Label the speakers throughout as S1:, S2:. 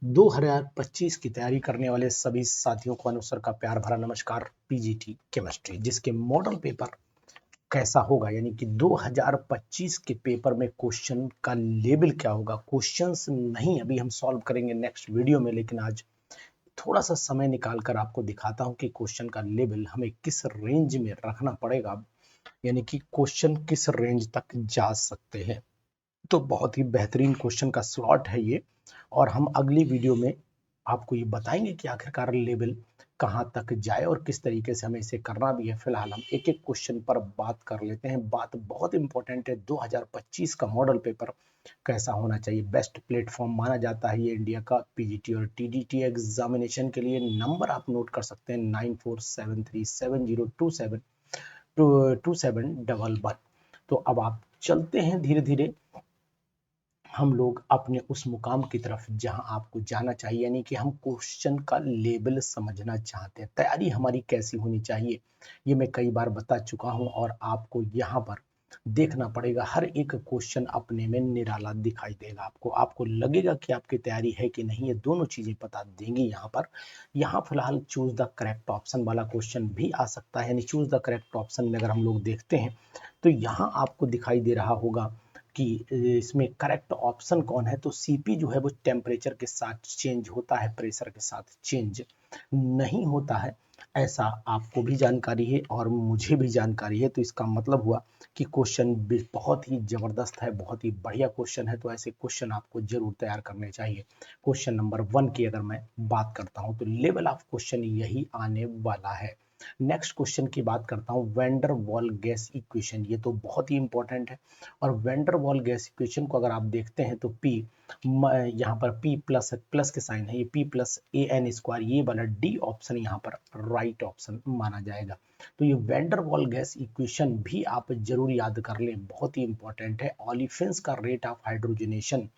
S1: 2025 की तैयारी करने वाले सभी साथियों को अनुसर का प्यार भरा नमस्कार। पीजीटी केमिस्ट्री जिसके मॉडल पेपर कैसा होगा, यानी कि 2025 के पेपर में क्वेश्चन का लेवल क्या होगा, क्वेश्चंस नहीं अभी हम सॉल्व करेंगे नेक्स्ट वीडियो में, लेकिन आज थोड़ा सा समय निकाल कर आपको दिखाता हूं कि क्वेश्चन का लेवल हमें किस रेंज में रखना पड़ेगा, यानी कि क्वेश्चन किस रेंज तक जा सकते हैं। तो बहुत ही बेहतरीन क्वेश्चन का स्लॉट है ये, और हम अगली वीडियो में आपको ये बताएंगे कि आखिरकार लेवल कहाँ तक जाए और किस तरीके से हमें इसे करना भी है। फिलहाल हम एक एक क्वेश्चन पर बात कर लेते हैं। बात बहुत इंपॉर्टेंट है, 2025 का मॉडल पेपर कैसा होना चाहिए। बेस्ट प्लेटफॉर्म माना जाता है ये इंडिया का पीजीटी और टीडीटी एग्जामिनेशन के लिए। नंबर आप नोट कर सकते हैं 9473702711। तो अब आप चलते हैं धीरे धीरे हम लोग अपने उस मुकाम की तरफ जहां आपको जाना चाहिए, यानी कि हम क्वेश्चन का लेवल समझना चाहते हैं। तैयारी हमारी कैसी होनी चाहिए ये मैं कई बार बता चुका हूं, और आपको यहाँ पर देखना पड़ेगा। हर एक क्वेश्चन अपने में निराला दिखाई देगा आपको, आपको लगेगा कि आपकी तैयारी है कि नहीं, ये दोनों चीजें बता देंगी यहाँ पर। यहाँ फिलहाल चूज द करेक्ट ऑप्शन वाला क्वेश्चन भी आ सकता है, यानी चूज द करेक्ट ऑप्शन में अगर हम लोग देखते हैं तो यहाँ आपको दिखाई दे रहा होगा कि इसमें करेक्ट ऑप्शन कौन है। तो सीपी जो है वो टेम्परेचर के साथ चेंज होता है, प्रेशर के साथ चेंज नहीं होता है, ऐसा आपको भी जानकारी है और मुझे भी जानकारी है। तो इसका मतलब हुआ कि क्वेश्चन बहुत ही जबरदस्त है, बहुत ही बढ़िया क्वेश्चन है। तो ऐसे क्वेश्चन आपको जरूर तैयार करने चाहिए। क्वेश्चन नंबर 1 की अगर मैं बात करता हूं तो लेवल ऑफ क्वेश्चन यही आने वाला है। नेक्स्ट क्वेश्चन की बात करता हूं, वेंडर वॉल गैस इक्वेशन। ये तो बहुत ही इंपॉर्टेंट है, और वेंडर वॉल गैस इक्वेशन को अगर आप देखते हैं तो P, यहाँ पर P प्लस प्लस के साइन है, ये P plus A N square, ये वाला डी ऑप्शन यहाँ पर राइट ऑप्शन माना जाएगा। तो ये वेंडर वॉल गैस इक्वेशन भी आप जरूर याद कर लें, बहुत ही इंपॉर्टेंट है। ओलिफिन्स का रेट ऑफ हाइड्रोजनेशन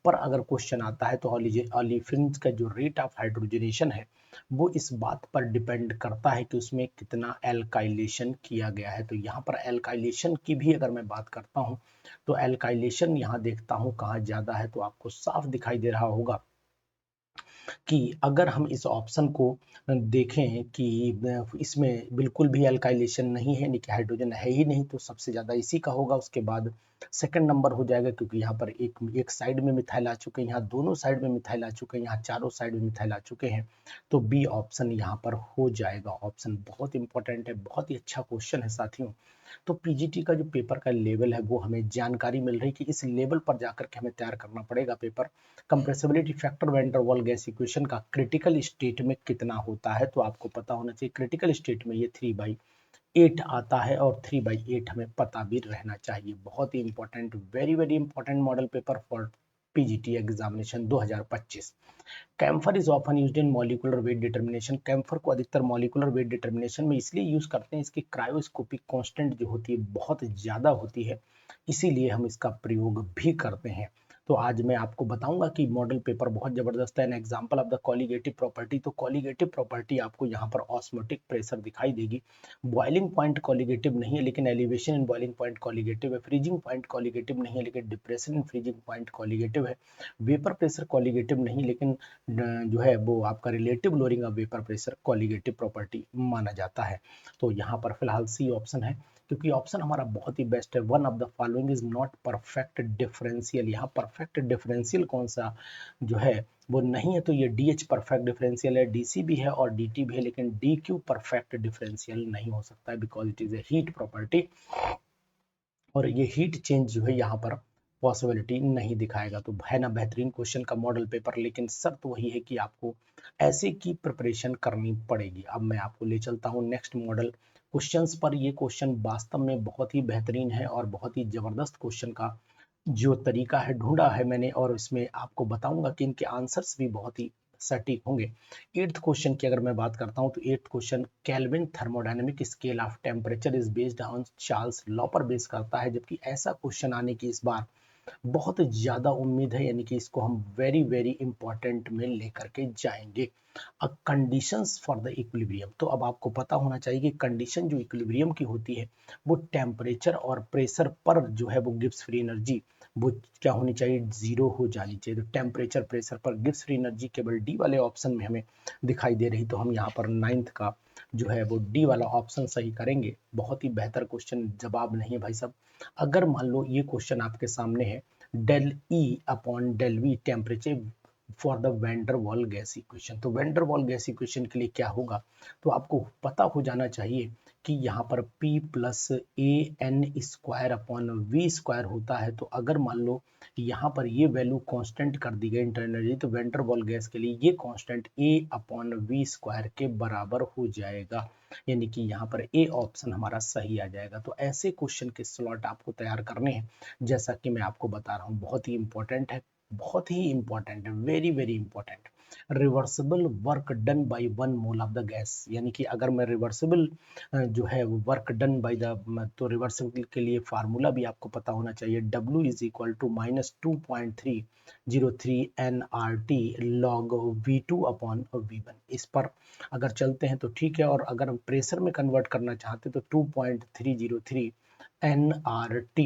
S1: पर अगर क्वेश्चन आता है तो ओलिफिन्स का जो रेट ऑफ हाइड्रोजनेशन है वो इस बात पर डिपेंड करता है कि उसमें कितना एल्काइलेशन किया गया है। तो यहाँ पर एल्काइलेशन की भी अगर मैं बात करता हूँ तो एल्काइलेशन यहाँ देखता हूँ कहाँ ज्यादा है, तो आपको साफ दिखाई दे रहा होगा कि अगर हम इस ऑप्शन को देखें कि इसमें बिल्कुल भी अल्काइलेशन नहीं है, यानी कि हाइड्रोजन है ही नहीं, तो सबसे ज्यादा इसी का होगा। उसके बाद सेकंड नंबर हो जाएगा, क्योंकि यहाँ पर एक साइड में मिथाइल आ चुके हैं, यहाँ दोनों साइड में मिथाइल आ चुके हैं, यहाँ चारों साइड में मिथाइल आ चुके हैं। तो बी ऑप्शन यहाँ पर हो जाएगा। ऑप्शन बहुत इंपॉर्टेंट है, बहुत ही अच्छा क्वेश्चन है साथियों। तो पीजीटी का जो पेपर का लेवल है वो हमें जानकारी मिल रही कि इस लेवल पर जाकर के हमें तैयार करना पड़ेगा paper. Compressibility factor van der Waal gas equation का क्रिटिकल स्टेट में कितना होता है, तो आपको पता होना चाहिए। क्रिटिकल स्टेट में ये 3/8 आता है, और 3/8 हमें पता भी रहना चाहिए। बहुत ही important, very very important model paper for PGT examination 2025। Camphor is often used in molecular weight determination. Camphor को अधिकतर मॉलिक्यूलर वेट डिटर्मिनेशन में इसलिए यूज करते हैं, इसकी क्रायोस्कोपिक कांस्टेंट जो होती है बहुत ज्यादा होती है, इसीलिए हम इसका प्रयोग भी करते हैं। तो आज मैं आपको बताऊंगा कि मॉडल पेपर बहुत जबरदस्त है। An example of the colligative property, तो कॉलिगेटिव प्रॉपर्टी आपको यहाँ पर ऑस्मोटिक प्रेशर दिखाई देगी। बॉइलिंग पॉइंट कॉलिगेटिव नहीं है, लेकिन elevation in boiling point colligative है। फ्रीजिंग पॉइंट कॉलिगेटिव नहीं है, लेकिन depression in freezing point colligative है। वेपर प्रेशर कॉलिगेटिव नहीं, लेकिन जो है वो आपका relative lowering of vapour pressure colligative property माना जाता है। तो यहाँ पर फिलहाल सी ऑप्शन है, क्योंकि ऑप्शन हमारा बहुत ही बेस्ट है। One of the following is not perfect differential. यहाँ परफेक्ट डिफरेंशियल कौन सा जो है वो नहीं है, तो ये डी एच परफेक्ट डिफरेंशियल है, डीसी भी है और डीटी भी है, लेकिन डी क्यू परफेक्ट डिफरेंशियल नहीं हो सकता है, because it is a heat property, और ये हीट चेंज जो है यहाँ पर पॉसिबिलिटी नहीं दिखाएगा। तो है ना बेहतरीन क्वेश्चन का मॉडल पेपर, लेकिन शर्त वही है कि आपको ऐसे की प्रिपरेशन करनी पड़ेगी। अब मैं आपको ले चलता हूँ नेक्स्ट मॉडल क्वेश्चंस पर। ये क्वेश्चन वास्तव में बहुत ही बेहतरीन है और बहुत ही जबरदस्त क्वेश्चन का जो तरीका है ढूंढा है मैंने, और इसमें आपको बताऊंगा कि इनके आंसर्स भी बहुत ही सटीक होंगे। एट्थ क्वेश्चन की अगर मैं बात करता हूं तो eighth question, kelvin thermodynamic scale of temperature is based on Charles law पर बेस करता है, जबकि ऐसा क्वेश्चन आने की इस बार बहुत ज्यादा उम्मीद है, यानी कि इसको हम वेरी वेरी इंपॉर्टेंट में लेकर के जाएंगे। कंडीशंस फॉर द इक्विलिब्रियम, तो अब आपको पता होना चाहिए कि कंडीशन जो इक्विलिब्रियम की होती है वो टेम्परेचर और प्रेशर पर जो है वो गिब्स फ्री एनर्जी वो क्या होनी चाहिए, 0 हो जानी चाहिए। तो टेम्परेचर प्रेशर पर गिब्स फ्री एनर्जी केवल डी वाले ऑप्शन में हमें दिखाई दे रही, तो हम यहाँ पर 9th का जो है वो डी वाला ऑप्शन सही करेंगे। बहुत ही बेहतर क्वेश्चन, जवाब नहीं है भाई साहब। अगर मान लो ये क्वेश्चन आपके सामने है, del E upon del V temperature for the van der Waal gas equation. तो van der Waal gas equation के लिए क्या होगा, तो आपको पता हो जाना चाहिए कि यहाँ पर P plus A N square upon V square होता है। तो अगर मान लो यहाँ पर ये वैल्यू कांस्टेंट कर दी गई इंटरनल एनर्जी, तो वैन डर वाल गैस के लिए ये constant A upon V square के बराबर हो जाएगा, यानी कि यहाँ पर ए ऑप्शन हमारा सही आ जाएगा। तो ऐसे क्वेश्चन के स्लॉट आपको तैयार करने हैं, जैसा कि मैं आपको बता रहा हूँ, बहुत ही इंपॉर्टेंट है, बहुत ही इंपॉर्टेंट है, very very important. Reversible work done by 1 mole of the gas, यानी कि अगर मैं रिवर्सिबल जो है वर्क डन बाय द, तो रिवर्सिबल के लिए फार्मूला भी आपको पता होना चाहिए, W is equal to -2.303 NRT log V2 upon V1। इस पर अगर चलते हैं तो ठीक है, और अगर हम प्रेशर में कन्वर्ट करना चाहते तो 2.303 NRT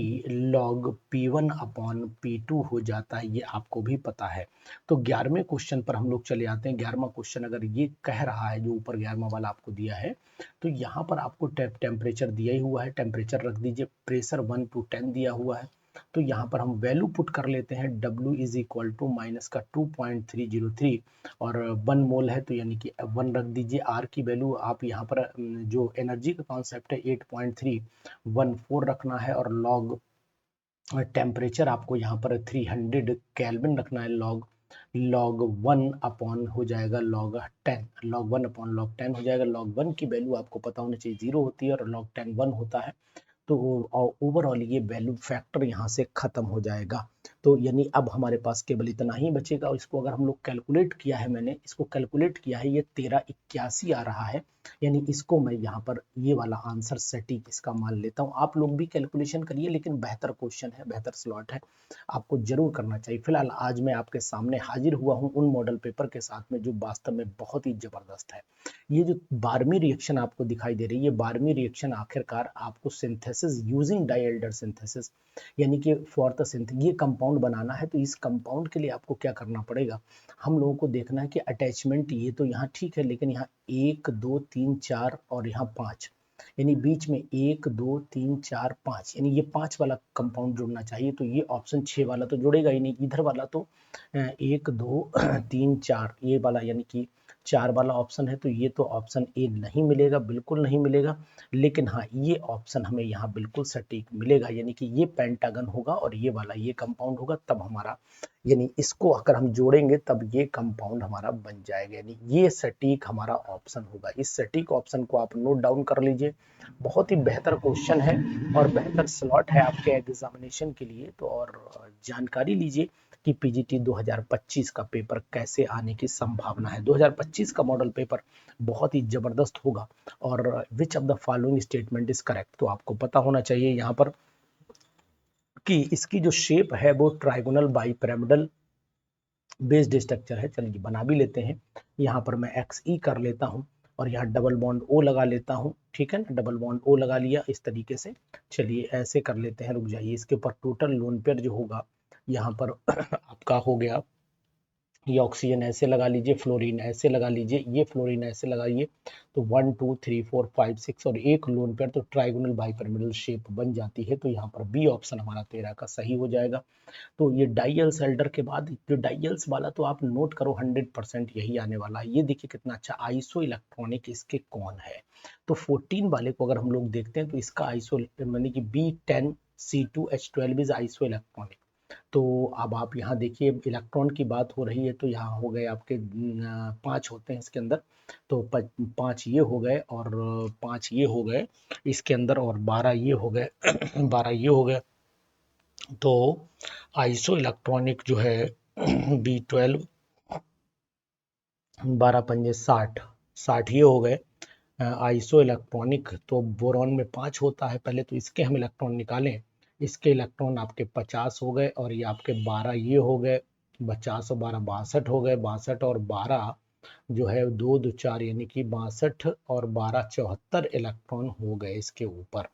S1: log P1 upon P2 हो जाता है, ये आपको भी पता है। तो 11वें क्वेश्चन पर हम लोग चले आते हैं। 11वां क्वेश्चन अगर ये कह रहा है, जो ऊपर 11वां वाला आपको दिया है, तो यहाँ पर आपको टेम्परेचर दिया ही हुआ है, टेम्परेचर रख दीजिए, प्रेशर 1 to 10 दिया हुआ है। तो यहाँ पर हम वैल्यू पुट कर लेते हैं, W is equal to minus का 2.303 और 1 मोल है, तो यानी कि 1 रख दीजिए। R की वैल्यू आप यहाँ पर जो एनर्जी का कॉन्सेप्ट है 8.314 रखना है, और लॉग टेम्परेचर आपको यहाँ पर 300 केल्विन रखना है, लॉग 1 अपॉन हो जाएगा लॉग 10, लॉग 1 अपॉन लॉग 10 हो जाएगा। लॉग 1 की वैल्यू आपको पता होनी चाहिए 0 होती है, और लॉग 10 1 होता है। तो ओवरऑल ये वैल्यू फैक्टर यहाँ से खत्म हो जाएगा। तो यानी अब हमारे पास केवल इतना ही बचेगा, और इसको अगर हम लोग कैलकुलेट किया है, मैंने इसको कैलकुलेट किया है, ये 1381 आ रहा है, यानी इसको मैं यहाँ पर ये वाला आंसर सटीक इसका मान लेता हूँ। आप लोग भी कैलकुलेशन करिए, लेकिन बेहतर क्वेश्चन है, बेहतर स्लॉट है, आपको जरूर करना चाहिए। फिलहाल आज मैं आपके सामने हाजिर हुआ हूँ उन मॉडल पेपर के साथ में जो वास्तव में बहुत ही जबरदस्त है। ये जो 12वीं रिएक्शन आपको दिखाई दे रही है, ये 12वीं रिएक्शन आखिरकार आपको सिंथेसिस यूजिंग डाइएल्डर सिंथेसिस, यानी कि फॉर द ये कंपाउंड बनाना है। तो इस कंपाउंड के लिए आपको क्या करना पड़ेगा, हम लोगों को देखना है कि अटैचमेंट ये तो यहाँ ठीक है, लेकिन यहाँ 1 2 3 4 और यहाँ 5, यानी बीच में 1 2 3 4 5, यानी ये 5 वाला कंपाउंड जुड़ना चाहिए। तो ये ऑप्शन 6 वाला तो जुड़ेगा ही नहीं, इधर वाला तो 1 2 3 4 ये वाला यानी कि 4 वाला ऑप्शन है, तो ये तो ऑप्शन ए नहीं मिलेगा, बिल्कुल नहीं मिलेगा। लेकिन हाँ, ये ऑप्शन हमें यहाँ बिल्कुल सटीक मिलेगा, यानी कि ये पेंटागन होगा और ये वाला ये कंपाउंड होगा, तब हमारा, यानी इसको अगर हम जोड़ेंगे तब ये कंपाउंड हमारा बन जाएगा, यानी ये सटीक हमारा ऑप्शन होगा। इस सटीक ऑप्शन को आप नोट डाउन कर लीजिए। बहुत ही बेहतर क्वेश्चन है और बेहतर स्लॉट है आपके एग्जामिनेशन के लिए। तो और जानकारी लीजिए कि पीजीटी 2025 का पेपर कैसे आने की संभावना है। 2025 का मॉडल पेपर बहुत ही जबरदस्त होगा। और विच of the following statement is correct, तो आपको पता होना चाहिए यहाँ पर कि इसकी जो शेप है वो ट्राइगोनल बाइपिरामिडल बेस्ड स्ट्रक्चर है। चलिए बना भी लेते हैं, यहाँ पर मैं XE कर लेता हूँ और यहाँ डबल बॉन्ड O लगा लेता हूँ, ठीक है ना, डबल बॉन्ड O लगा लिया इस तरीके से। चलिए ऐसे कर लेते हैं, रुक जाइए, इसके ऊपर टोटल लोन पेयर जो होगा यहाँ पर आपका हो गया, ये ऑक्सीजन ऐसे लगा लीजिए, फ्लोरीन ऐसे लगा लीजिए, ये फ्लोरीन ऐसे लगाइए, तो 1 2 3 4 5 6 और एक लोन पेयर, तो ट्राइगोनल बाइपिरामिडल शेप बन जाती है। तो यहाँ पर बी ऑप्शन हमारा 13 का सही हो जाएगा। तो ये डाइयल्स एल्डर के बाद जो डाइयल्स वाला तो आप नोट करो 100% यही आने वाला है। ये देखिए कितना अच्छा आइसो इलेक्ट्रॉनिक इसके कौन है। तो 14 वाले को अगर हम लोग देखते हैं तो इसका आइसो यानी कि B10C2H12 इज आइसो इलेक्ट्रॉनिक। तो अब आप यहाँ देखिए इलेक्ट्रॉन की बात हो रही है, तो यहाँ हो गए आपके 5 होते हैं इसके अंदर, तो 5 ये हो गए और 5 ये हो गए इसके अंदर, और 12 ये हो गए 12 ये हो गए। तो आइसो इलेक्ट्रॉनिक जो है B12 12 पंजे 60 ये हो गए आइसो इलेक्ट्रॉनिक। तो बोरॉन में 5 होता है, पहले तो इसके हम इलेक्ट्रॉन निकालें, इसके इलेक्ट्रॉन आपके 50 हो गए और ये आपके 12 ये हो गए, 50 और 12 62 हो गए, 62 और 12 जो है 2 2 4 यानी कि 62 और 12 74 इलेक्ट्रॉन हो गए इसके ऊपर।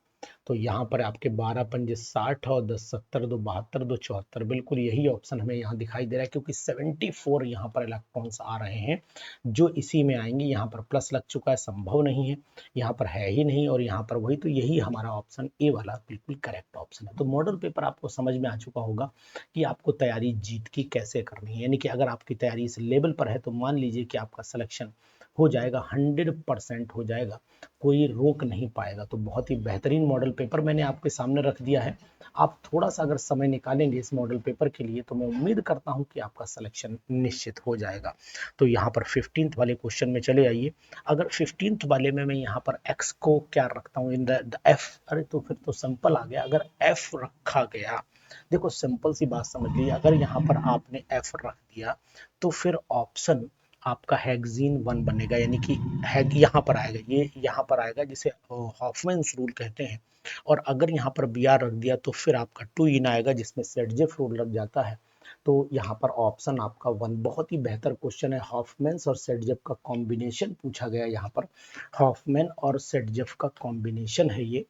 S1: तो यहाँ पर आपके 12 पंजे 60 और 10 70 2 72 2 74, बिल्कुल यही ऑप्शन हमें यहाँ दिखाई दे रहा है, क्योंकि 74 यहाँ पर इलेक्ट्रॉन्स आ रहे हैं जो इसी में आएंगे। यहाँ पर प्लस लग चुका है, संभव नहीं है, यहाँ पर है ही नहीं, और यहाँ पर वही, तो यही हमारा ऑप्शन ए वाला बिल्कुल करेक्ट ऑप्शन है। तो मॉडल पेपर आपको समझ में आ चुका होगा कि आपको तैयारी जीत की कैसे करनी है, यानी कि अगर आपकी तैयारी इस लेवल पर है तो मान लीजिए कि आपका सिलेक्शन हो जाएगा, 100% हो जाएगा, कोई रोक नहीं पाएगा। तो बहुत ही बेहतरीन मॉडल पेपर मैंने आपके सामने रख दिया है। आप थोड़ा सा अगर समय निकालेंगे इस मॉडल पेपर के लिए तो मैं उम्मीद करता हूं कि आपका सिलेक्शन निश्चित हो जाएगा। तो यहाँ पर 15th वाले क्वेश्चन में चले आइए। अगर 15th वाले में मैं यहाँ पर x को क्या रखता हूँ, इन द f, अरे तो फिर तो सिंपल आ गया। अगर f रखा गया, देखो सिंपल सी बात समझ लीजिए, अगर यहाँ पर आपने f रख दिया तो फिर ऑप्शन आपका हेक्सीन 1 बनेगा, यानी कि हैग यहाँ पर आएगा, ये यहाँ पर आएगा जिसे हॉफमैन्स रूल कहते हैं। और अगर यहाँ पर बी आर रख दिया तो फिर आपका 2 इन आएगा जिसमें सेटजेफ रूल लग जाता है। तो यहाँ पर ऑप्शन आपका 1 बहुत ही बेहतर क्वेश्चन है। हॉफमैन्स और सेटजेफ का कॉम्बिनेशन पूछा गया यहाँ पर, हॉफमैन और सेटजेफ का कॉम्बिनेशन है ये।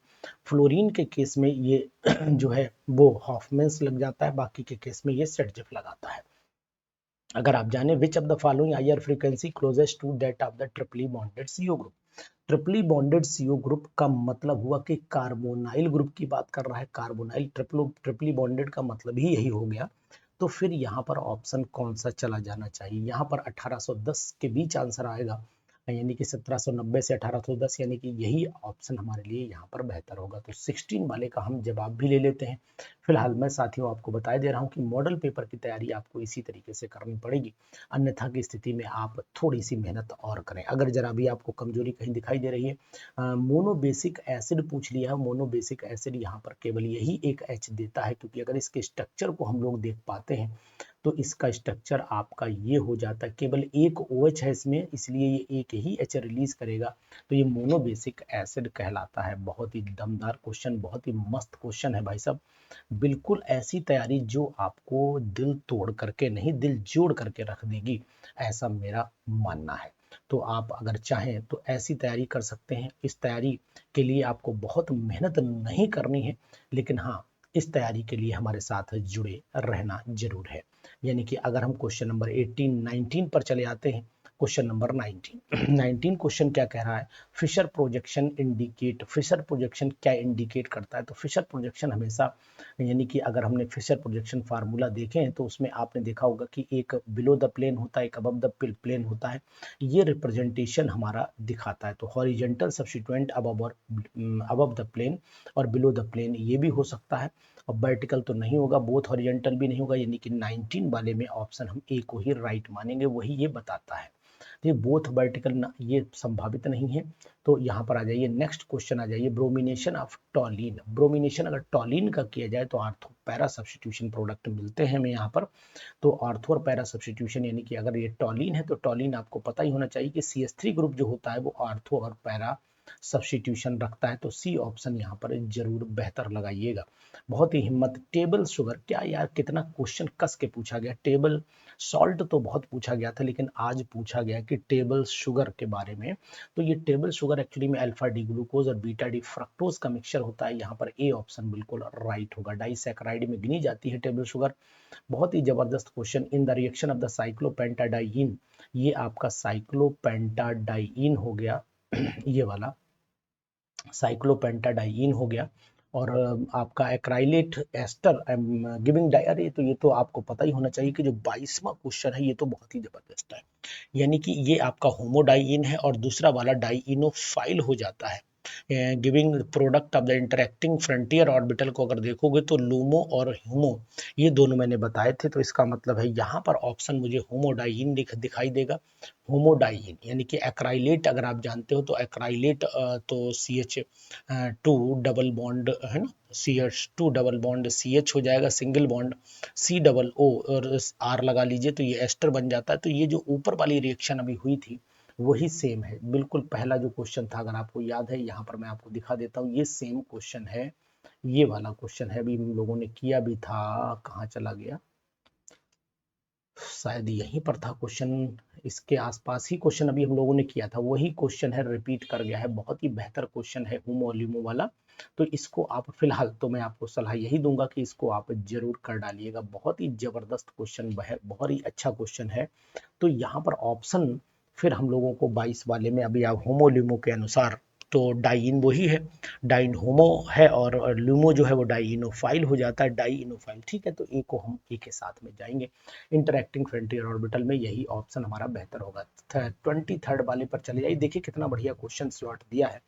S1: फ्लोरीन के केस में ये जो है वो हॉफमैन्स लग जाता है, बाकी के केस में ये सेटजेफ लगाता है। अगर आप जाने which of the following higher frequency closest to that of the triply bonded CO group. Triply bonded CO group का मतलब हुआ कि कार्बोनाइल ग्रुप की बात कर रहा है। कार्बोनाइल ट्रिपली बॉन्डेड का मतलब ही यही हो गया। तो फिर यहाँ पर ऑप्शन कौन सा चला जाना चाहिए, यहाँ पर 1810 के बीच आंसर आएगा, यानी कि 1790 से 1810, यानी कि यही ऑप्शन हमारे लिए यहाँ पर बेहतर होगा। तो 16 वाले का हम जवाब भी ले लेते हैं। फिलहाल मैं साथियों आपको बता दे रहा हूँ कि मॉडल पेपर की तैयारी आपको इसी तरीके से करनी पड़ेगी, अन्यथा की स्थिति में आप थोड़ी सी मेहनत और करें। अगर जरा भी आपको कमजोरी कहीं दिखाई दे रही है, मोनोबेसिक एसिड पूछ लिया है, मोनोबेसिक एसिड यहाँ पर केवल यही एक एच देता है, क्योंकि अगर इसके स्ट्रक्चर को हम लोग देख पाते हैं तो इसका स्ट्रक्चर आपका ये हो जाता है, केवल एक OH है इसमें, इसलिए ये एक ही H रिलीज करेगा, तो ये मोनोबेसिक एसिड कहलाता है। बहुत ही दमदार क्वेश्चन, बहुत ही मस्त क्वेश्चन है भाई साहब। बिल्कुल ऐसी तैयारी जो आपको दिल तोड़ करके नहीं, दिल जोड़ करके रख देगी, ऐसा मेरा मानना है। तो आप अगर चाहें तो ऐसी तैयारी कर सकते हैं। इस तैयारी के लिए आपको बहुत मेहनत नहीं करनी है, लेकिन हाँ, इस तैयारी के लिए हमारे साथ जुड़े रहना जरूर है। यानी कि अगर हम क्वेश्चन नंबर 18 19 पर चले आते हैं, क्वेश्चन नंबर 19 क्वेश्चन क्या कह रहा है, Fisher projection indicate, Fisher projection क्या इंडिकेट करता है। तो फिशर प्रोजेक्शन हमेशा, यानी कि अगर हमने फिशर प्रोजेक्शन फार्मूला देखे हैं तो उसमें आपने देखा होगा कि एक बिलो द प्लेन होता है, एक अबव द प्लेन होता है, ये रिप्रेजेंटेशन हमारा दिखाता है। तो horizontal substituent above the plane और बिलो द प्लेन ये भी हो सकता है, और वर्टिकल तो नहीं होगा, बोथ हॉरिजेंटल भी नहीं होगा, यानी कि 19 वाले में ऑप्शन हम ए को ही राइट मानेंगे, वही ये बताता है। ये बोथ वर्टिकल ये संभावित नहीं है। तो यहाँ पर आ जाइए, नेक्स्ट क्वेश्चन आ जाइए, ब्रोमिनेशन ऑफ टॉलिन। ब्रोमिनेशन अगर टॉलिन का किया जाए तो आर्थो पैरा सब्स्टिट्यूशन प्रोडक्ट मिलते हैं हमें यहाँ पर। तो आर्थो और पैरा सब्स्टिट्यूशन, यानी कि अगर ये टॉलिन है तो टॉलिन आपको पता ही होना चाहिए कि CH3 ग्रुप जो होता है वो आर्थो और पैरा सब्स्टिट्यूशन रखता है। तो सी ऑप्शन यहाँ पर जरूर बेहतर लगाइएगा। बहुत ही हिम्मत। टेबल शुगर, क्या यार कितना क्वेश्चन कस के पूछा गया। टेबल सॉल्ट तो बहुत पूछा गया था, लेकिन आज पूछा गया कि टेबल शुगर के बारे में। तो ये टेबल शुगर एक्चुअली में अल्फा डी ग्लूकोज और बीटा डी फ्रक्टोज का मिक्सचर होता है। यहाँ पर ए ऑप्शन बिल्कुल राइट होगा, डाइसैकेराइड में गिनी जाती है टेबल शुगर। बहुत ही जबरदस्त question. In the reaction of the cyclopentadiene, ये आपका साइक्लोपेंटाडाइइन हो गया ये वाला साइक्लोपेंटाडाइइन हो गया। और आपका एक्राइलेट एस्टर गिविंग डाई, अरे तो ये तो आपको पता ही होना चाहिए कि जो 22वां क्वेश्चन है ये तो बहुत ही जबरदस्त है, यानी कि ये आपका होमोडाइइन है और दूसरा वाला डाइइनोफाइल हो जाता है। Giving product of the interacting frontier orbital को अगर देखोगे तो लूमो और ह्यूमो ये दोनों मैंने बताए थे। तो इसका मतलब है यहाँ पर ऑप्शन मुझे होमोडाइइन दिखाई देगा। होमोडाइइन यानी कि एक्राइलेट, अगर आप जानते हो तो एक्राइलेट तो CH2 डबल बॉन्ड है ना, CH2 डबल बॉन्ड CH हो जाएगा, सिंगल बॉन्ड COO और R लगा लीजिए तो ये एस्टर बन जाता है। तो ये जो ऊपर वाली रिएक्शन अभी हुई थी वही सेम है, बिल्कुल पहला जो क्वेश्चन था अगर आपको याद है, यहाँ पर मैं आपको दिखा देता हूँ, ये सेम क्वेश्चन है, ये वाला क्वेश्चन है, अभी हम लोगों ने किया भी था, कहाँ चला गया, शायद यहीं पर था क्वेश्चन, इसके आसपास ही क्वेश्चन अभी हम लोगों ने किया था, वही क्वेश्चन है, रिपीट कर गया है। बहुत ही बेहतर क्वेश्चन है होमो लिमो वाला। तो इसको आप फिलहाल तो मैं आपको सलाह यही दूंगा कि इसको आप जरूर कर डालिएगा। बहुत ही जबरदस्त क्वेश्चन है, बहुत ही अच्छा क्वेश्चन है। तो यहाँ पर ऑप्शन फिर हम लोगों को 22 वाले में अभी आप होमोल्यूमो के अनुसार तो डाइइन वही है, डाइन होमो है और ल्यूमो जो है वो डाइइनोफाइल हो जाता है, डाइइनोफाइल। ठीक है, तो ए को हम ए के साथ में जाएंगे। इंटरैक्टिंग फ्रंटियर ऑर्बिटल में यही ऑप्शन हमारा बेहतर होगा। 23rd वाले पर चले जाइए, देखिए कितना बढ़िया क्वेश्चन स्लॉट दिया है।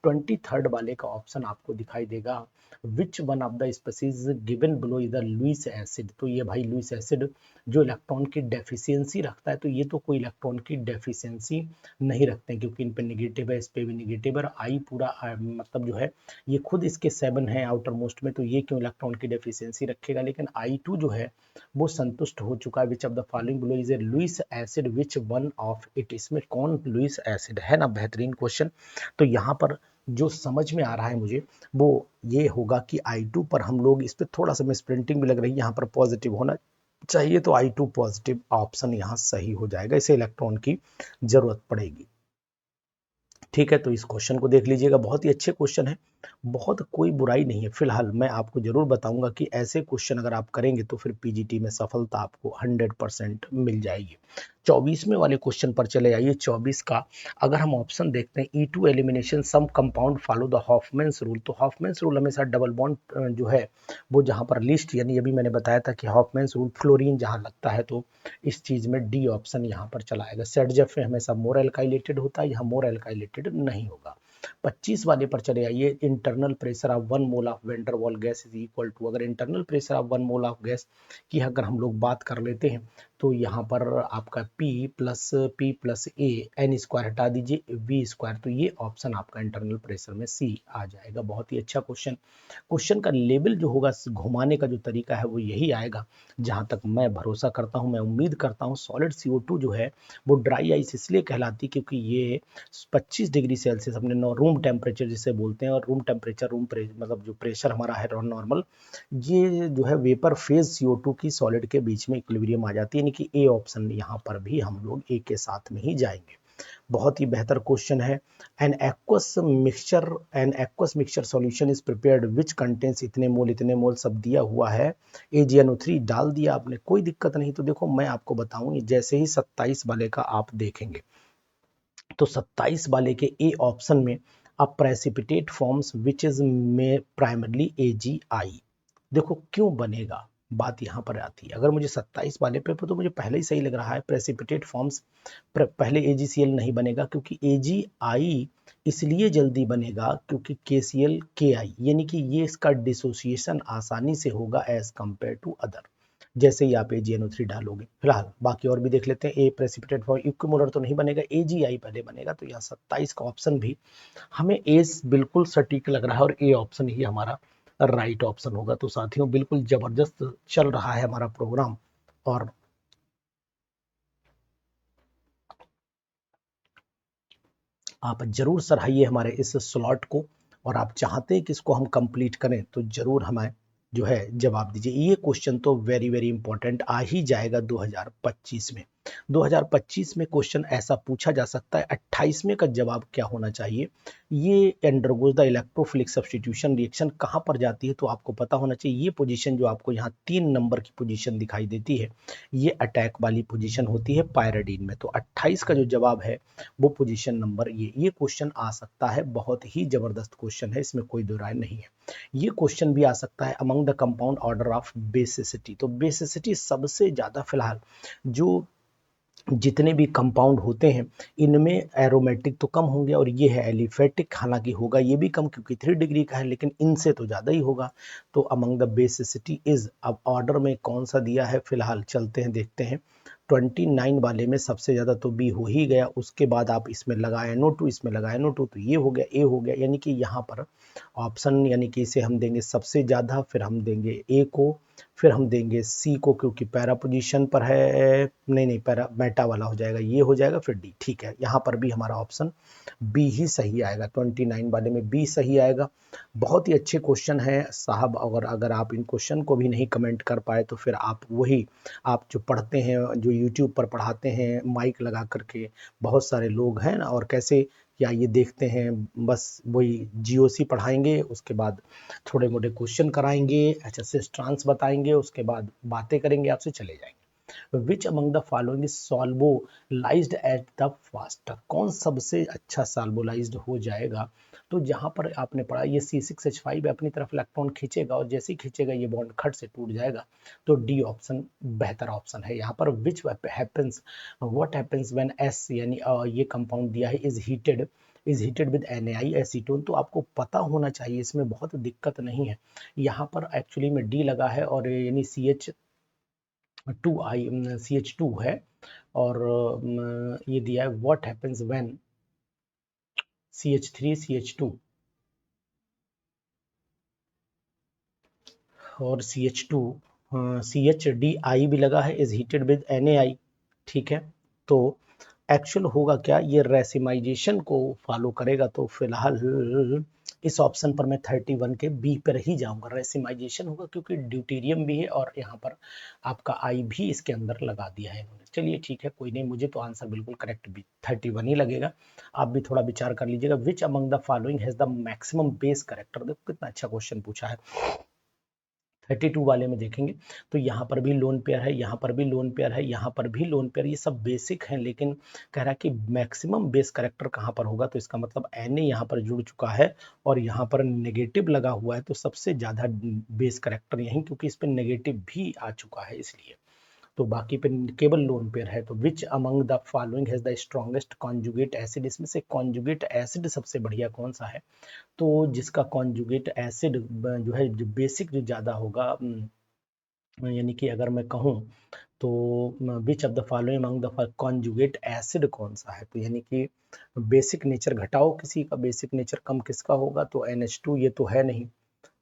S1: 23rd वाले का ऑप्शन आपको दिखाई देगा, which one of the species given below is the Lewis acid. तो ये भाई लुईस एसिड जो इलेक्ट्रॉन की डेफिशिएंसी रखता है, तो ये तो कोई इलेक्ट्रॉन की डेफिशिएंसी नहीं रखते हैं, क्योंकि इन पे निगेटिव है, इस पे भी निगेटिव है। आई पूरा मतलब जो है ये खुद इसके 7 है आउटर मोस्ट में, तो ये क्यों इलेक्ट्रॉन की डेफिशिएंसी रखेगा। लेकिन I2 जो है वो संतुष्ट हो चुका है। Which of the following below is a Lewis acid, which one of it. इसमें कौन लुईस एसिड है ना, बेहतरीन क्वेश्चन। तो यहाँ पर जो समझ में आ रहा है मुझे वो ये होगा कि I2 पर हम लोग, इस पर थोड़ा सा मिस प्रिंटिंग भी लग रही है, यहाँ पर पॉजिटिव होना चाहिए, तो I2 पॉजिटिव ऑप्शन यहाँ सही हो जाएगा, इसे इलेक्ट्रॉन की जरूरत पड़ेगी। ठीक है, तो इस क्वेश्चन को देख लीजिएगा, बहुत ही अच्छे क्वेश्चन है, बहुत कोई बुराई नहीं है। फिलहाल मैं आपको जरूर बताऊंगा कि ऐसे क्वेश्चन अगर आप करेंगे तो फिर पीजीटी में सफलता आपको 100% मिल जाएगी। 24वें वाले क्वेश्चन पर चले आइए। 24 का अगर हम ऑप्शन देखते हैं, E2 elimination some compound follow the Hofmann's rule. तो हॉफमैन्स रूल हमेशा डबल बॉन्ड जो है वो जहां पर लिस्ट, यानी अभी मैंने बताया था कि हॉफमैन्स रूल फ्लोरीन जहां लगता है, तो इस चीज में डी ऑप्शन यहाँ पर चला आएगा। सेडजेफ में हमेशा मोर एल्काइलेटेड होता है, यहाँ मोर एल्काइलेटेड नहीं होगा। 25 वाले पर चले आइए। Internal pressure of 1 mole of when डर Waal gas is equal to, अगर internal pressure of 1 mole of gas की अगर हम लोग बात कर लेते हैं, तो यहाँ पर आपका P plus A N square हटा दीजिए V स्क्वायर, तो ये ऑप्शन आपका इंटरनल प्रेशर में C आ जाएगा। बहुत ही अच्छा क्वेश्चन। क्वेश्चन का लेवल जो होगा, घुमाने का जो तरीका है वो यही आएगा, जहां तक मैं भरोसा करता हूं, मैं उम्मीद करता हूं। सॉलिड CO2 जो है वो ड्राई आइस इसलिए कहलाती क्योंकि ये 25 डिग्री सेल्सियस अपने रूम टेम्परेचर जिसे बोलते हैं, और रूम टेम्परेचर मतलब जो प्रेशर हमारा है नॉर्मल, ये जो है वेपर फेज CO2 की सॉलिड के बीच में इक्विलिब्रियम आ जाती है, यानी कि ए ऑप्शन यहाँ पर भी हम लोग ए के साथ में ही जाएंगे। बहुत ही बेहतर क्वेश्चन है। An aqueous mixture solution is prepared which contains इतने मोल सब दिया हुआ है। AgNO3 डाल दिया आपने, कोई दिक्कत नहीं। तो देखो मैं आपको बताऊं, जैसे ही 27 वाले का आप देखेंगे, तो 27 वाले के ए ऑप्शन में अब प्रेसिपिटेट फॉर्म्स विच इज में प्राइमरली AgI। देखो क्यों बनेगा, बात यहाँ पर आती है। अगर मुझे 27 वाले पेपर तो मुझे पहले ही सही लग रहा है, प्रेसिपिटेट फॉर्म्स पहले AgCl नहीं बनेगा, क्योंकि AgI इसलिए जल्दी बनेगा क्योंकि KCl KI, यानी कि ये इसका डिसोसिएशन आसानी से होगा एज कंपेयर टू अदर, जैसे ही आप AgNO3 डालोगे। फिलहाल बाकी और भी देख लेते हैं। ए प्रेसिपिटेट फॉर्म इक्विमोलर तो नहीं बनेगा, AgI पहले बनेगा, तो यहाँ 27 का ऑप्शन भी हमें ए बिल्कुल सटीक लग रहा है, और ए ऑप्शन ही हमारा राइट ऑप्शन होगा। तो साथियों बिल्कुल जबरदस्त चल रहा है हमारा प्रोग्राम, और आप जरूर सराहिए हमारे इस स्लॉट को, और आप चाहते हैं कि इसको हम कंप्लीट करें तो जरूर हमें जो है जवाब दीजिए। ये क्वेश्चन तो वेरी वेरी इंपॉर्टेंट आ ही जाएगा 2025 में। 2025 में क्वेश्चन ऐसा पूछा जा सकता है। 28वें का जवाब क्या होना चाहिए, ये undergoes the electrophilic substitution reaction कहाँ पर जाती है, तो आपको पता होना चाहिए। ये पोजीशन जो आपको यहाँ 3 नंबर की पोजीशन दिखाई देती है, ये अटैक वाली पोजीशन होती है पायरिडीन में। तो 28 का जो जवाब है वो पोजीशन नंबर ये क्वेश्चन आ सकता है। बहुत ही जबरदस्त क्वेश्चन है, इसमें कोई दो राय नहीं है। ये क्वेश्चन भी आ सकता है among the compound order of basicity. तो बेसिसिटी सबसे ज्यादा फिलहाल जो जितने भी कंपाउंड होते हैं इनमें एरोमेटिक तो कम होंगे, और ये है एलिफेटिक, हालांकि होगा ये भी कम क्योंकि 3 डिग्री का है, लेकिन इनसे तो ज़्यादा ही होगा। तो अमंग द बेसिसिटी इज, अब ऑर्डर में कौन सा दिया है, फिलहाल चलते हैं देखते हैं। 29 वाले में सबसे ज़्यादा तो बी हो ही गया, उसके बाद आप इसमें लगाए NO2, इसमें लगाए NO2, तो ये हो गया ए हो गया, यानी कि यहाँ पर ऑप्शन, यानी कि इसे हम देंगे सबसे ज़्यादा, फिर हम देंगे ए को, फिर हम देंगे सी को क्योंकि पैरा पोजीशन पर है, नहीं पैरा मेटा वाला हो जाएगा, ये हो जाएगा, फिर डी। ठीक है, यहाँ पर भी हमारा ऑप्शन बी ही सही आएगा। 29 वाले में बी सही आएगा। बहुत ही अच्छे क्वेश्चन है साहब, और अगर आप इन क्वेश्चन को भी नहीं कमेंट कर पाए तो फिर आप वही, आप जो पढ़ते हैं, जो यूट्यूब पर पढ़ाते हैं माइक लगा करके, बहुत सारे लोग हैं ना, और कैसे या ये देखते हैं बस वही जीओसी पढ़ाएंगे, उसके बाद थोड़े मोटे क्वेश्चन कराएंगे, एचएसएस ट्रांस बताएंगे, उसके बाद बातें करेंगे आपसे, चले जाएंगे। Which among the following is solvolysed at the faster, कौन सबसे अच्छा सॉल्वोलाइज्ड हो जाएगा? तो जहां पर आपने पढ़ा ये C6H5 अपनी तरफ इलेक्ट्रॉन खींचेगा और जैसे ही खींचेगा ये बॉन्ड खट से टूट जाएगा, तो डी ऑप्शन बेहतर ऑप्शन है यहाँ पर। Which happens, what happens when S यानी ये कंपाउंड दिया है is heated with NaI acetone, तो आपको पता होना चाहिए, इसमें बहुत दिक्कत नहीं है। यहाँ पर एक्चुअली में डी लगा है और यानी CH2 है, और ये दिया है what happens when CH3 CH2 और CH2 CHDI भी लगा है, इज हीटेड विद NaI, ठीक है। तो एक्चुअल होगा क्या, ये रेसिमाइजेशन को फॉलो करेगा, तो फिलहाल इस ऑप्शन पर मैं 31 के बी पर ही जाऊंगा, रेसिमाइजेशन होगा क्योंकि ड्यूटेरियम भी है और यहाँ पर आपका आई भी इसके अंदर लगा दिया है इन्होंने। चलिए ठीक है, कोई नहीं, मुझे तो आंसर बिल्कुल करेक्ट भी 31 ही लगेगा, आप भी थोड़ा विचार कर लीजिएगा। विच among the following has the maximum base character, देखो कितना अच्छा क्वेश्चन पूछा है। 32 वाले में देखेंगे तो यहाँ पर भी लोन पेयर है, यहाँ पर भी लोन पेयर है, यहाँ पर भी लोन पेयर, ये सब बेसिक हैं, लेकिन कह रहा है कि मैक्सिमम बेस करेक्टर कहाँ पर होगा, तो इसका मतलब Na यहाँ पर जुड़ चुका है और यहाँ पर नेगेटिव लगा हुआ है, तो सबसे ज़्यादा बेस करेक्टर यहीं, क्योंकि इस पर नेगेटिव भी आ चुका है इसलिए। तो बाकी पे केवल लोन पेयर है। तो विच among the following has the strongest conjugate acid, इसमें से कॉन्जुगेट एसिड सबसे बढ़िया कौन सा है? तो जिसका कॉन्जुगेट एसिड जो है, जो बेसिक जो ज़्यादा होगा, यानी कि अगर मैं कहूँ तो विच of the following among the conjugate acid कौन सा है, तो यानी कि बेसिक नेचर घटाओ किसी का, बेसिक नेचर कम किसका होगा, तो NH2 ये तो है नहीं,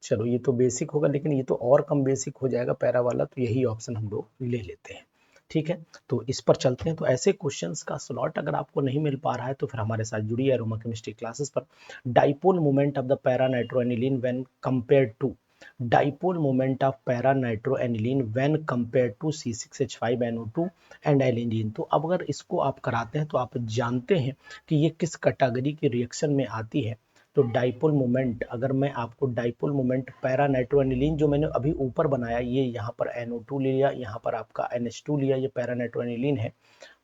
S1: चलो ये तो बेसिक होगा, लेकिन ये तो और कम बेसिक हो जाएगा पैरा वाला, तो यही ऑप्शन हम लोग ले लेते हैं, ठीक है। तो इस पर चलते हैं। तो ऐसे क्वेश्चंस का स्लॉट अगर आपको नहीं मिल पा रहा है तो फिर हमारे साथ जुड़िए अरोमा केमिस्ट्री क्लासेस पर। Dipole moment of the para nitroaniline when compared to, dipole moment of para nitroaniline when compared to C6H5NO2 and aniline. तो अब अगर इसको आप कराते हैं तो आप जानते हैं कि ये किस कैटेगरी की रिएक्शन में आती है। तो डाइपोल मोमेंट, अगर मैं आपको डाइपोल मोमेंट पैरा नाइट्रोएनिलीन जो मैंने अभी ऊपर बनाया, ये यहाँ पर NO2 लिया, यहाँ पर आपका NH2 लिया, ये पैरा नाइट्रोएनिलीन है,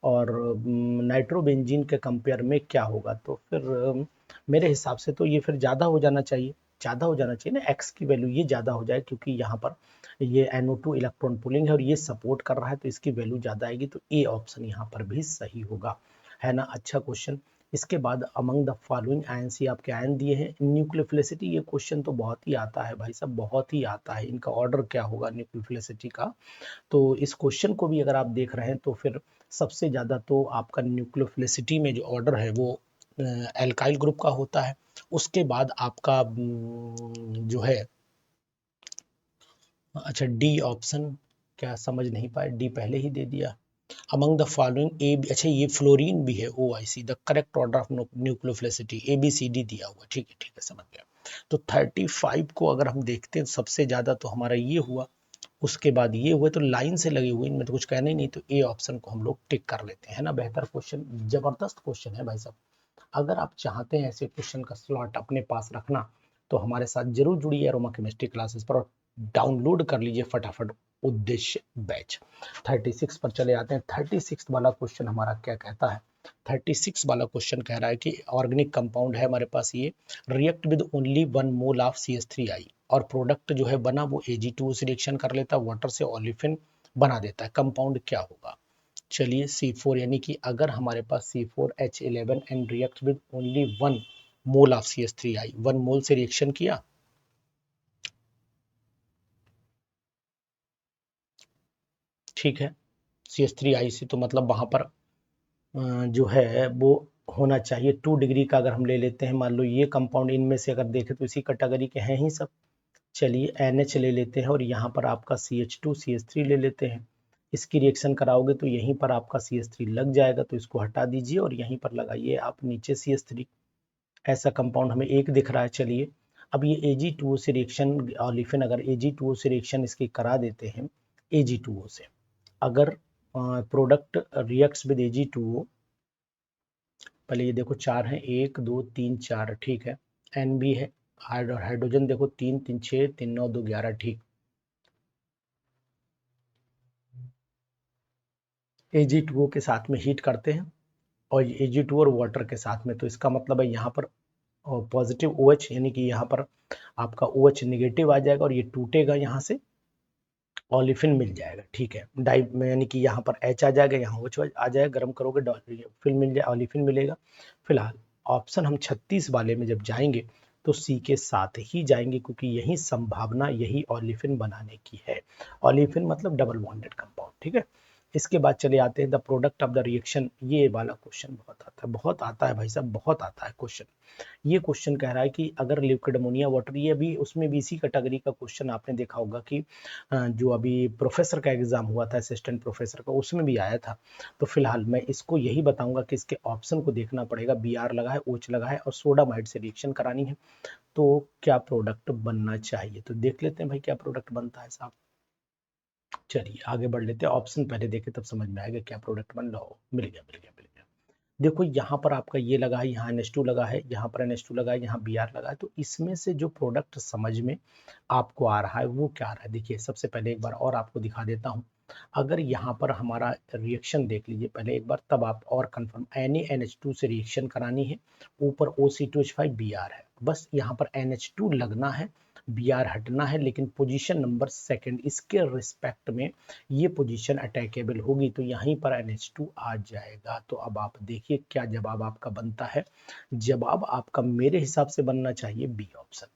S1: और नाइट्रोबेंजीन के कंपेयर में क्या होगा, तो फिर मेरे हिसाब से तो ये फिर ज़्यादा हो जाना चाहिए, ज़्यादा हो जाना चाहिए ना, एक्स की वैल्यू ये ज़्यादा हो जाए, क्योंकि यहाँ पर ये NO2 इलेक्ट्रॉन पुलिंग है और ये सपोर्ट कर रहा है, तो इसकी वैल्यू ज़्यादा आएगी, तो ए ऑप्शन यहाँ पर भी सही होगा, है ना। अच्छा क्वेश्चन। इसके बाद अमंग द फॉलोइंग आयन, सी आपके आयन दिए हैं, न्यूक्लियोफिलिसिटी, ये क्वेश्चन तो बहुत ही आता है भाई साहब, बहुत ही आता है, इनका ऑर्डर क्या होगा न्यूक्लियोफिलिसिटी का। तो इस क्वेश्चन को भी अगर आप देख रहे हैं तो फिर सबसे ज़्यादा तो आपका न्यूक्लियोफिलिसिटी में जो ऑर्डर है वो एल्काइल ग्रुप का होता है। उसके बाद आपका जो है, अच्छा डी ऑप्शन, क्या समझ नहीं पाए, डी पहले ही दे दिया। अमंग द फॉलोइंग ए, अच्छा ये फ्लोरीन भी है, OIC the correct order of nucleophilicity ABCD दिया हुआ, ठीक है समझ गया। तो 35 को अगर हम देखते हैं सबसे ज़्यादा तो हमारा ये हुआ, उसके बाद ये हुए, तो लाइन से लगे हुए, इनमें तो कुछ कहना ही नहीं, तो ए ऑप्शन को हम लोग टिक कर लेते हैं ना। बेहतर क्वेश्चन, जबरदस्त क्वेश्चन है भाई साहब। अगर आप चाहते हैं ऐसे क्वेश्चन का स्लॉट अपने पास रखना तो हमारे साथ जरूर जुड़िए अरोमा केमिस्ट्री क्लासेस पर और डाउनलोड कर लीजिए फटाफट उद्देश्य बैच। 36 पर चले आते हैं। 36 वाला क्वेश्चन हमारा क्या कहता है? 36 वाला क्वेश्चन कह रहा है कि ऑर्गेनिक कंपाउंड है हमारे पास, ये react with only 1 mole of CH3I और प्रोडक्ट जो है बना वो Ag2 से रिएक्शन कर लेता है, वाटर से ओलिफिन बना देता है, कंपाउंड क्या होगा? चलिए C4, यानी कि अगर हमारे पास C4H11 and react with only 1 mole of CH3I, 1 मोल से रिएक्शन किया, ठीक है, CH3I से, तो मतलब वहां पर जो है वो होना चाहिए 2 डिग्री का। अगर हम ले लेते हैं, मान लो ये कंपाउंड इनमें से अगर देखें तो इसी कैटेगरी के हैं ही सब। चलिए NH ले लेते हैं और यहाँ पर आपका CH2 CH3 ले लेते हैं, इसकी रिएक्शन कराओगे तो यहीं पर आपका CH3 लग जाएगा, तो इसको हटा दीजिए और यहीं पर लगाइए आप नीचे CH3। ऐसा कंपाउंड हमें एक दिख रहा है। चलिए अब ये Ag2O से रिएक्शन, ऑलिफिन अगर Ag2O से रिएक्शन इसकी करा देते हैं, Ag2O से अगर प्रोडक्ट रिएक्ट्स विद Ag2O पहले ये देखो 4 है, 1 2 3 4, ठीक है। एन भी है, हाइड्रोजन देखो 3 3 6 3 9 2 11, ठीक। Ag2O के साथ में हीट करते हैं और Ag2 और वाटर के साथ में, तो इसका मतलब है यहाँ पर पॉजिटिव OH, यानी कि यहाँ पर आपका OH निगेटिव आ जाएगा और ये टूटेगा, यहाँ से ओलिफिन मिल जाएगा, ठीक है। डाई में यानी कि यहाँ पर H आ जाएगा, यहाँ OH आ जाएगा, गर्म करोगे फिर मिल जाए ओलिफिन मिलेगा। फिलहाल ऑप्शन हम 36 वाले में जब जाएंगे तो सी के साथ ही जाएंगे, क्योंकि यही संभावना यही ओलिफिन बनाने की है। ओलिफिन मतलब डबल बॉन्डेड कंपाउंड, ठीक है। इसके बाद चले आते हैं the product of the reaction. ये वाला क्वेश्चन बहुत आता है भाई साहब, बहुत आता है क्वेश्चन। ये क्वेश्चन कह रहा है कि अगर लिक्विड अमोनिया वाटर, ये भी उसमें भी इसी कैटेगरी का क्वेश्चन आपने देखा होगा कि जो अभी प्रोफेसर का एग्जाम हुआ था, असिस्टेंट प्रोफेसर का, उसमें भी आया था। तो फिलहाल मैं इसको यही बताऊंगा कि इसके ऑप्शन को देखना पड़ेगा। Br लगा है, OH लगा है और सोडामाइड से रिएक्शन करानी है, तो क्या प्रोडक्ट बनना चाहिए। तो देख लेते हैं भाई क्या प्रोडक्ट बनता है साहब। चलिए आगे बढ़ लेते हैं, ऑप्शन पहले देखे तब समझ में आएगा क्या प्रोडक्ट बन रहा हो। मिल गया मिल गया मिल गया। देखो यहाँ पर आपका ये लगा है, यहाँ NH2 लगा है, यहाँ पर NH2 लगा है, यहाँ Br लगा है। तो इसमें से जो प्रोडक्ट समझ में आपको आ रहा है वो क्या आ रहा है। देखिए सबसे पहले एक बार और आपको दिखा देता हूँ। अगर यहाँ पर हमारा रिएक्शन देख लीजिए पहले एक बार, तब आप और कंफर्म, NaNH2 से रिएक्शन करानी है, ऊपर OC2H5 Br है, बस यहाँ पर NH2 लगना है, Br हटना है, लेकिन पोजीशन नंबर सेकंड इसके रिस्पेक्ट में ये पोजीशन अटैकेबल होगी, तो यहीं पर NH2 आ जाएगा। तो अब आप देखिए क्या जवाब आपका बनता है। जवाब आपका मेरे हिसाब से बनना चाहिए बी ऑप्शन,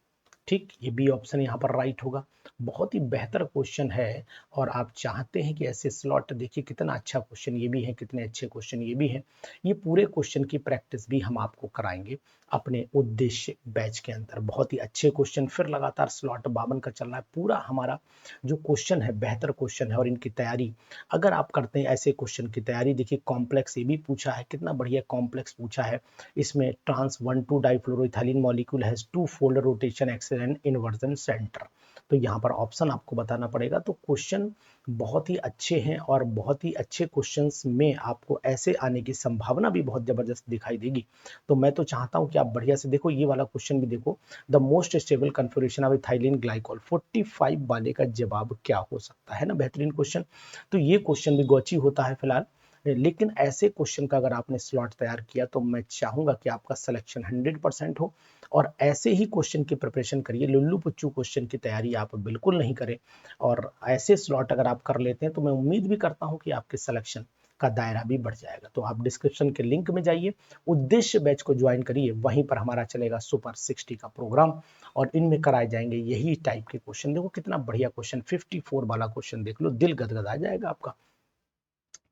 S1: ठीक। ये बी ऑप्शन यहाँ पर राइट होगा। बहुत ही बेहतर क्वेश्चन है और आप चाहते हैं कि ऐसे स्लॉट, देखिए कितना अच्छा क्वेश्चन ये भी है, कितने अच्छे क्वेश्चन ये भी है। ये पूरे क्वेश्चन की प्रैक्टिस भी हम आपको कराएंगे अपने उद्देश्य बैच के अंदर। बहुत ही अच्छे क्वेश्चन, फिर लगातार स्लॉट 52 का चल रहा है। पूरा हमारा जो क्वेश्चन है बेहतर क्वेश्चन है और इनकी तैयारी अगर आप करते हैं ऐसे क्वेश्चन की तैयारी, देखिए कॉम्प्लेक्स ये भी पूछा है, कितना बढ़िया कॉम्प्लेक्स पूछा है। इसमें trans 1,2 difluoroethylene molecule has 2 fold rotation axis and inversion centre. तो यहाँ पर ऑप्शन आपको बताना पड़ेगा। तो क्वेश्चन बहुत ही अच्छे हैं और बहुत ही अच्छे क्वेश्चंस में आपको ऐसे आने की संभावना भी बहुत जबरदस्त दिखाई देगी। तो मैं तो चाहता हूं कि आप बढ़िया से देखो, ये वाला क्वेश्चन भी देखो, the most stable configuration of ethylene glycol 45 वाले का जवाब क्या हो सकता है ना, बेहतरीन क्वेश्चन। तो ये क्वेश्चन भी गौची होता है फिलहाल, लेकिन ऐसे क्वेश्चन का अगर आपने स्लॉट तैयार किया तो मैं चाहूंगा कि आपका सिलेक्शन 100% हो और ऐसे ही क्वेश्चन की प्रिपरेशन करिए। लुल्लू पुच्चू क्वेश्चन की तैयारी आप बिल्कुल नहीं करें और ऐसे स्लॉट अगर आप कर लेते हैं तो मैं उम्मीद भी करता हूं कि आपके सिलेक्शन का दायरा भी बढ़ जाएगा। तो आप डिस्क्रिप्शन के लिंक में जाइए, उद्देश्य बैच को ज्वाइन करिए, वहीं पर हमारा चलेगा सुपर 60 का प्रोग्राम और इनमें कराए जाएंगे यही टाइप के क्वेश्चन। देखो कितना बढ़िया क्वेश्चन, 54 वाला क्वेश्चन देख लो, दिल गदगदा जाएगा आपका।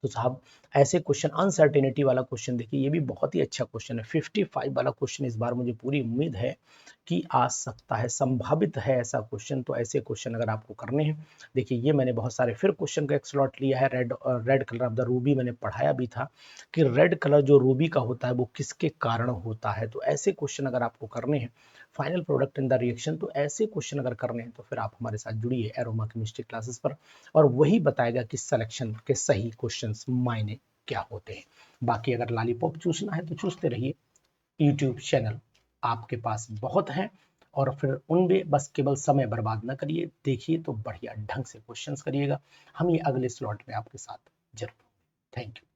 S1: तो साहब ऐसे क्वेश्चन, अनसर्टेनिटी वाला क्वेश्चन देखिए, ये भी बहुत ही अच्छा क्वेश्चन है। 55 वाला क्वेश्चन इस बार मुझे पूरी उम्मीद है कि आ सकता है, संभावित है ऐसा क्वेश्चन। तो ऐसे क्वेश्चन अगर आपको करने हैं, देखिए ये मैंने बहुत सारे फिर क्वेश्चन का एक स्लॉट लिया है। Red colour of the Ruby मैंने पढ़ाया भी था कि रेड कलर जो रूबी का होता है वो किसके कारण होता है। तो ऐसे क्वेश्चन अगर आपको करने हैं, final product in the reaction, तो ऐसे क्वेश्चन अगर करने हैं तो फिर आप हमारे साथ जुड़िए एरोमा केमिस्ट्री क्लासेस पर और वही बताएगा कि सिलेक्शन के सही क्वेश्चंस मायने क्या होते हैं। बाकी अगर लॉलीपॉप चूसना है तो चूसते रहिए, यूट्यूब चैनल आपके पास बहुत हैं और फिर उनमें बस केवल समय बर्बाद ना करिए, देखिए तो बढ़िया ढंग से क्वेश्चंस करिएगा। हम ये अगले स्लॉट में आपके साथ जरूर। Thank you.